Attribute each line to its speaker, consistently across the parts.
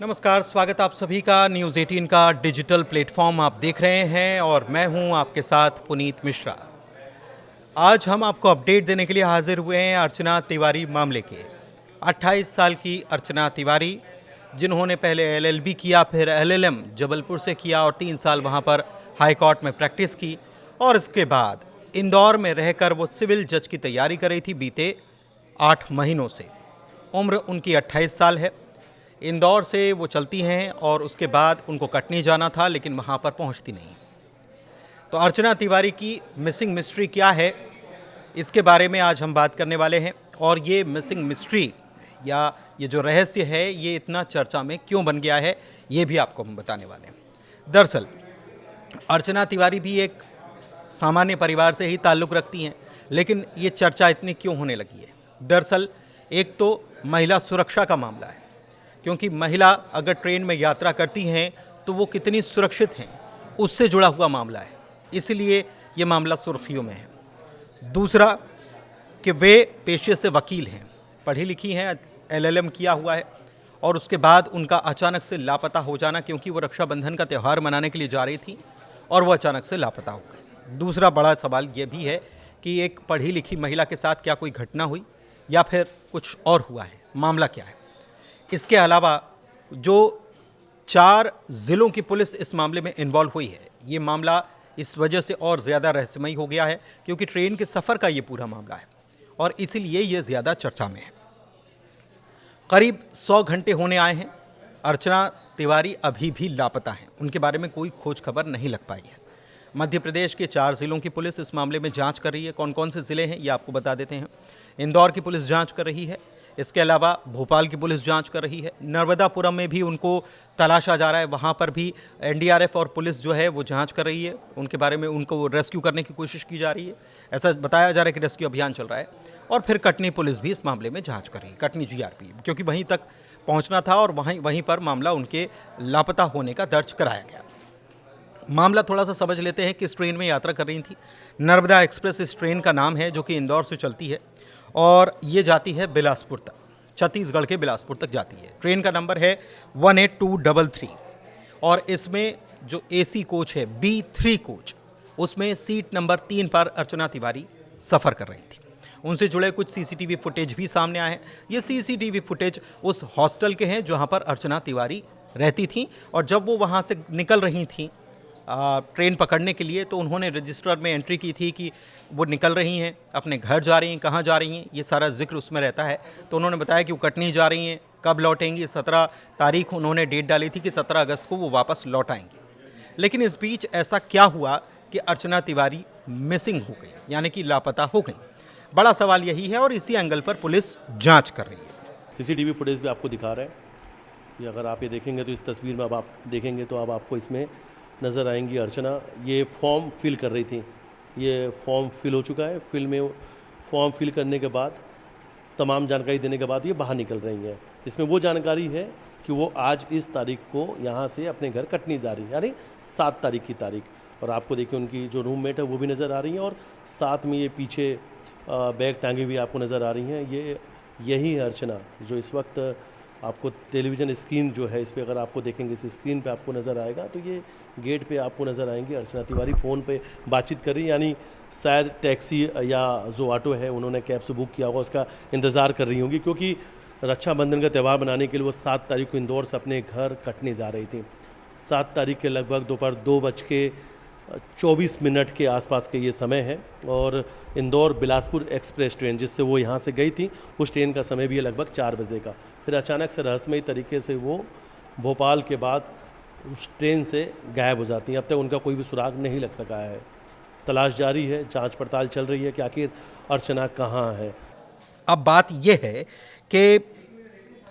Speaker 1: नमस्कार, स्वागत आप सभी का न्यूज़ 18 का डिजिटल प्लेटफॉर्म आप देख रहे हैं और मैं हूं आपके साथ पुनीत मिश्रा। आज हम आपको अपडेट देने के लिए हाजिर हुए हैं अर्चना तिवारी मामले के। 28 साल की अर्चना तिवारी, जिन्होंने पहले एलएलबी किया, फिर एलएलएम जबलपुर से किया और 3 साल वहां पर हाई कोर्ट में प्रैक्टिस की और इसके बाद इंदौर में रहकर वो सिविल जज की तैयारी कर रही थी बीते 8 महीनों से। उम्र उनकी 28 साल है। इंदौर से वो चलती हैं और उसके बाद उनको कटनी जाना था, लेकिन वहाँ पर पहुँचती नहीं। तो अर्चना तिवारी की मिसिंग मिस्ट्री क्या है, इसके बारे में आज हम बात करने वाले हैं। और ये मिसिंग मिस्ट्री या ये जो रहस्य है, ये इतना चर्चा में क्यों बन गया है, ये भी आपको हम बताने वाले हैं। दरअसल अर्चना तिवारी भी एक सामान्य परिवार से ही ताल्लुक़ रखती हैं, लेकिन ये चर्चा इतनी क्यों होने लगी है? दरअसल एक तो महिला सुरक्षा का मामला है, क्योंकि महिला अगर ट्रेन में यात्रा करती हैं तो वो कितनी सुरक्षित हैं, उससे जुड़ा हुआ मामला है, इसलिए ये मामला सुर्खियों में है। दूसरा कि वे पेशे से वकील हैं, पढ़ी लिखी हैं, एलएलएम किया हुआ है और उसके बाद उनका अचानक से लापता हो जाना, क्योंकि वो रक्षाबंधन का त्यौहार मनाने के लिए जा रही थी और वो अचानक से लापता हो गई। दूसरा बड़ा सवाल ये भी है कि एक पढ़ी लिखी महिला के साथ क्या कोई घटना हुई या फिर कुछ और हुआ है, मामला क्या है? इसके अलावा जो 4 ज़िलों की पुलिस इस मामले में इन्वॉल्व हुई है, ये मामला इस वजह से और ज़्यादा रहस्यमयी हो गया है क्योंकि ट्रेन के सफ़र का ये पूरा मामला है और इसीलिए ये ज़्यादा चर्चा में है। करीब 100 घंटे होने आए हैं, अर्चना तिवारी अभी भी लापता हैं। उनके बारे में कोई खोज खबर नहीं लग पाई है। मध्य प्रदेश के 4 ज़िलों की पुलिस इस मामले में जांच कर रही है। कौन कौन से ज़िले हैं ये आपको बता देते हैं। इंदौर की पुलिस जांच कर रही है, इसके अलावा भोपाल की पुलिस जांच कर रही है, नर्मदापुरम में भी उनको तलाशा जा रहा है, वहाँ पर भी एनडीआरएफ और पुलिस जो है वो जांच कर रही है, उनके बारे में उनको रेस्क्यू करने की कोशिश की जा रही है। ऐसा बताया जा रहा है कि रेस्क्यू अभियान चल रहा है। और फिर कटनी पुलिस भी इस मामले में जाँच कर रही है, कटनी जीआरपी, क्योंकि वहीं तक पहुँचना था और वहीं पर मामला उनके लापता होने का दर्ज कराया गया। मामला थोड़ा सा समझ लेते हैं। किस ट्रेन में यात्रा कर रही थी? नर्मदा एक्सप्रेस इस ट्रेन का नाम है, जो कि इंदौर से चलती है और ये जाती है बिलासपुर तक, छत्तीसगढ़ के बिलासपुर तक जाती है। ट्रेन का नंबर है 18233 और इसमें जो एसी कोच है B3 कोच, उसमें सीट नंबर 3 पर अर्चना तिवारी सफ़र कर रही थी। उनसे जुड़े कुछ सीसीटीवी फुटेज भी सामने आए हैं। ये सीसीटीवी फुटेज उस हॉस्टल के हैं जहाँ पर अर्चना तिवारी रहती थी और जब वो वहाँ से निकल रही थी ट्रेन पकड़ने के लिए, तो उन्होंने रजिस्टर में एंट्री की थी कि वो निकल रही हैं, अपने घर जा रही हैं, कहाँ जा रही हैं, ये सारा जिक्र उसमें रहता है। तो उन्होंने बताया कि वो कटनी जा रही हैं, कब लौटेंगी, 17 तारीख उन्होंने डेट डाली थी कि 17 अगस्त को वो वापस लौट आएंगी। लेकिन इस बीच ऐसा क्या हुआ कि अर्चना तिवारी मिसिंग हो गई, यानी कि लापता हो गई? बड़ा सवाल यही है और इसी एंगल पर पुलिस जाँच कर रही है।
Speaker 2: सीसीटीवी फुटेज भी आपको दिखा रहा है, ये अगर आप ये देखेंगे तो इस तस्वीर में अब आप देखेंगे तो अब आपको इसमें नज़र आएंगी अर्चना। ये फॉर्म फिल कर रही थी, ये फॉर्म फिल हो चुका है। फॉर्म फिल करने के बाद तमाम जानकारी देने के बाद ये बाहर निकल रही हैं। इसमें वो जानकारी है कि वो आज इस तारीख को यहाँ से अपने घर कटनी जा रही है, यानी 7 तारीख की तारीख। और आपको देखिए उनकी जो रूममेट है वो भी नज़र आ रही हैं और साथ में ये पीछे बैग टांगी हुई आपको नज़र आ रही हैं। यही है अर्चना जो इस वक्त आपको टेलीविज़न स्क्रीन जो है इस पर अगर आपको देखेंगे, इस स्क्रीन पे आपको नज़र आएगा, तो ये गेट पे आपको नज़र आएंगी अर्चना तिवारी फ़ोन पे बातचीत कर रही, यानी शायद टैक्सी या जो ऑटो है उन्होंने कैब से बुक किया होगा उसका इंतज़ार कर रही होंगी, क्योंकि रक्षाबंधन का त्यौहार मनाने के लिए वो 7 तारीख को इंदौर से अपने घर कटनी जा रही थी। 7 तारीख के लगभग दोपहर 2:24 के आसपास के ये समय है और इंदौर बिलासपुर एक्सप्रेस ट्रेन जिससे वो यहाँ से गई थी, उस ट्रेन का समय भी है लगभग 4 बजे का। फिर अचानक से रहस्यमयी तरीके से वो भोपाल के बाद उस ट्रेन से गायब हो जाती हैं। अब तक उनका कोई भी सुराग नहीं लग सका है। तलाश जारी है, जांच पड़ताल चल रही है कि आखिर अर्चना कहाँ है।
Speaker 1: अब बात यह है कि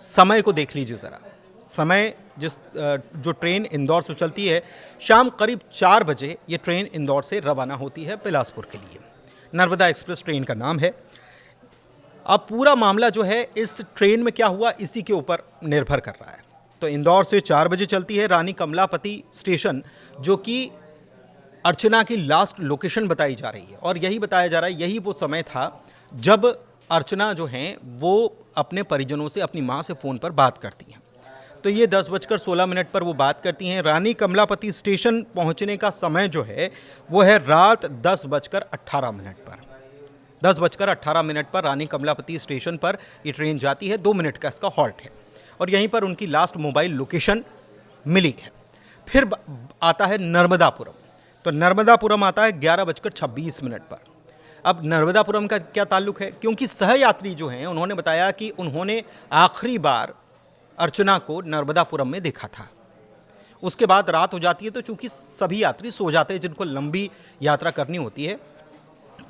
Speaker 1: समय को देख लीजिए ज़रा। समय जो ट्रेन इंदौर से चलती है, शाम करीब 4 बजे ये ट्रेन इंदौर से रवाना होती है बिलासपुर के लिए। नर्मदा एक्सप्रेस ट्रेन का नाम है। अब पूरा मामला जो है इस ट्रेन में क्या हुआ, इसी के ऊपर निर्भर कर रहा है। तो इंदौर से 4 बजे चलती है रानी कमलापति स्टेशन, जो कि अर्चना की लास्ट लोकेशन बताई जा रही है और यही बताया जा रहा है, यही वो समय था जब अर्चना जो हैं वो अपने परिजनों से, अपनी माँ से फ़ोन पर बात करती हैं। तो ये 10:16 पर वो बात करती हैं। रानी कमलापति स्टेशन पहुंचने का समय जो है वो है रात 10:18 पर। 10:18 पर रानी कमलापति स्टेशन पर ये ट्रेन जाती है। 2 मिनट का इसका हॉल्ट है और यहीं पर उनकी लास्ट मोबाइल लोकेशन मिली है। फिर आता है नर्मदापुरम। तो नर्मदापुरम आता है 11:26 पर। अब नर्मदापुरम का क्या ताल्लुक है? क्योंकि सहयात्री जो हैं उन्होंने बताया कि उन्होंने आखिरी बार अर्चना को नर्मदापुरम में देखा था। उसके बाद रात हो जाती है, तो चूंकि सभी यात्री सो जाते हैं जिनको लंबी यात्रा करनी होती है,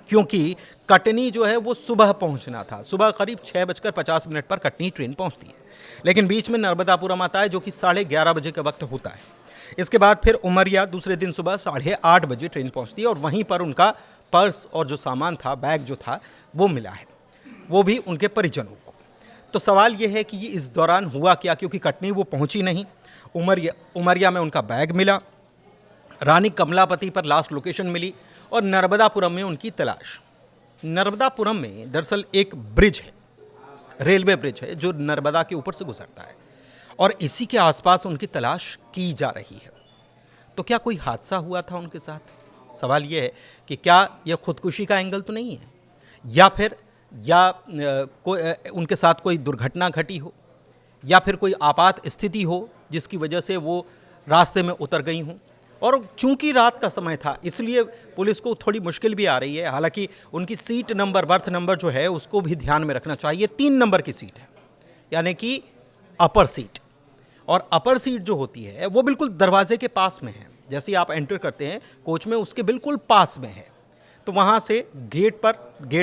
Speaker 1: क्योंकि कटनी जो है वो सुबह पहुंचना था। सुबह करीब 6:50 पर कटनी ट्रेन पहुंचती है, लेकिन बीच में नर्मदापुरम आता है जो कि 11:30 बजे के वक्त होता है। इसके बाद फिर उमरिया दूसरे दिन सुबह 8:30 बजे ट्रेन पहुंचती है और वहीं पर उनका पर्स और जो सामान था, बैग जो था, वो मिला है, वो भी उनके परिजनों को। तो सवाल ये है कि ये इस दौरान हुआ क्या, क्योंकि कटनी वो पहुंची नहीं। उमरिया में उनका बैग मिला, रानी कमलापति पर लास्ट लोकेशन मिली और नर्मदापुरम में उनकी तलाश। नर्मदापुरम में दरअसल एक ब्रिज है, रेलवे ब्रिज है जो नर्मदा के ऊपर से गुजरता है और इसी के आसपास उनकी तलाश की जा रही है। तो क्या कोई हादसा हुआ था उनके साथ? सवाल यह है कि क्या यह खुदकुशी का एंगल तो नहीं है, या उनके साथ कोई दुर्घटना घटी हो, या फिर कोई आपात स्थिति हो जिसकी वजह से वो रास्ते में उतर गई हों। और चूंकि रात का समय था इसलिए पुलिस को थोड़ी मुश्किल भी आ रही है। हालांकि उनकी सीट नंबर, बर्थ नंबर जो है उसको भी ध्यान में रखना चाहिए। 3 नंबर की सीट है, यानी कि अपर सीट। और अपर सीट जो होती है वो बिल्कुल दरवाजे के पास में है। जैसे आप एंटर करते हैं कोच में, उसके बिल्कुल पास में है। तो वहाँ से गेट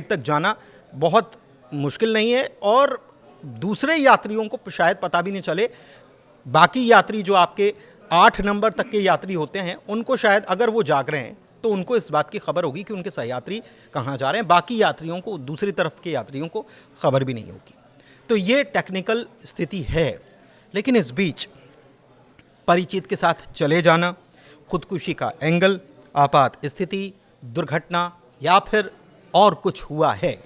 Speaker 1: तक जाना बहुत मुश्किल नहीं है और दूसरे यात्रियों को शायद पता भी नहीं चले। बाकी यात्री जो आपके 8 नंबर तक के यात्री होते हैं उनको शायद, अगर वो जाग रहे हैं तो उनको इस बात की खबर होगी कि उनके सहयात्री कहाँ जा रहे हैं। बाकी यात्रियों को, दूसरी तरफ के यात्रियों को खबर भी नहीं होगी। तो ये टेक्निकल स्थिति है। लेकिन इस बीच परिचित के साथ चले जाना, खुदकुशी का एंगल, आपात स्थिति, दुर्घटना या फिर और कुछ हुआ है,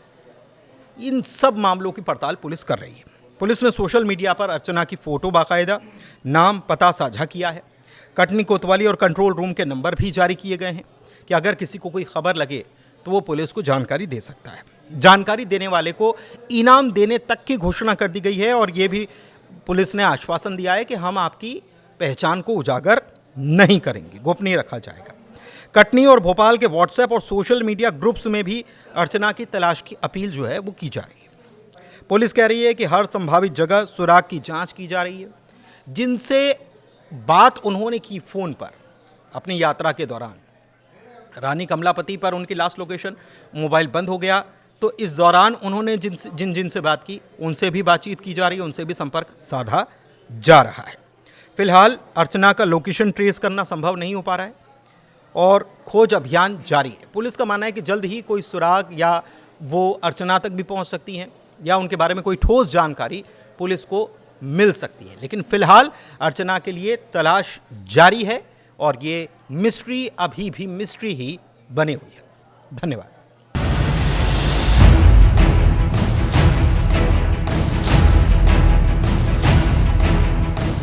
Speaker 1: इन सब मामलों की पड़ताल पुलिस कर रही है। पुलिस ने सोशल मीडिया पर अर्चना की फ़ोटो, बाकायदा नाम, पता साझा किया है। कटनी कोतवाली और कंट्रोल रूम के नंबर भी जारी किए गए हैं कि अगर किसी को कोई खबर लगे तो वो पुलिस को जानकारी दे सकता है। जानकारी देने वाले को इनाम देने तक की घोषणा कर दी गई है और ये भी पुलिस ने आश्वासन दिया है कि हम आपकी पहचान को उजागर नहीं करेंगे, गोपनीय रखा जाएगा। कटनी और भोपाल के व्हाट्सएप और सोशल मीडिया ग्रुप्स में भी अर्चना की तलाश की अपील जो है वो की जा रही है। पुलिस कह रही है कि हर संभावित जगह सुराग की जांच की जा रही है। जिनसे बात उन्होंने की फ़ोन पर अपनी यात्रा के दौरान, रानी कमलापति पर उनकी लास्ट लोकेशन, मोबाइल बंद हो गया, तो इस दौरान उन्होंने जिनसे बात की उनसे भी बातचीत की जा रही है, उनसे भी संपर्क साधा जा रहा है। फिलहाल अर्चना का लोकेशन ट्रेस करना संभव नहीं हो पा रहा है और खोज अभियान जारी है। पुलिस का मानना है कि जल्द ही कोई सुराग या वो अर्चना तक भी पहुंच सकती हैं या उनके बारे में कोई ठोस जानकारी पुलिस को मिल सकती है। लेकिन फिलहाल अर्चना के लिए तलाश जारी है और ये मिस्ट्री अभी भी मिस्ट्री ही बनी हुई है। धन्यवाद।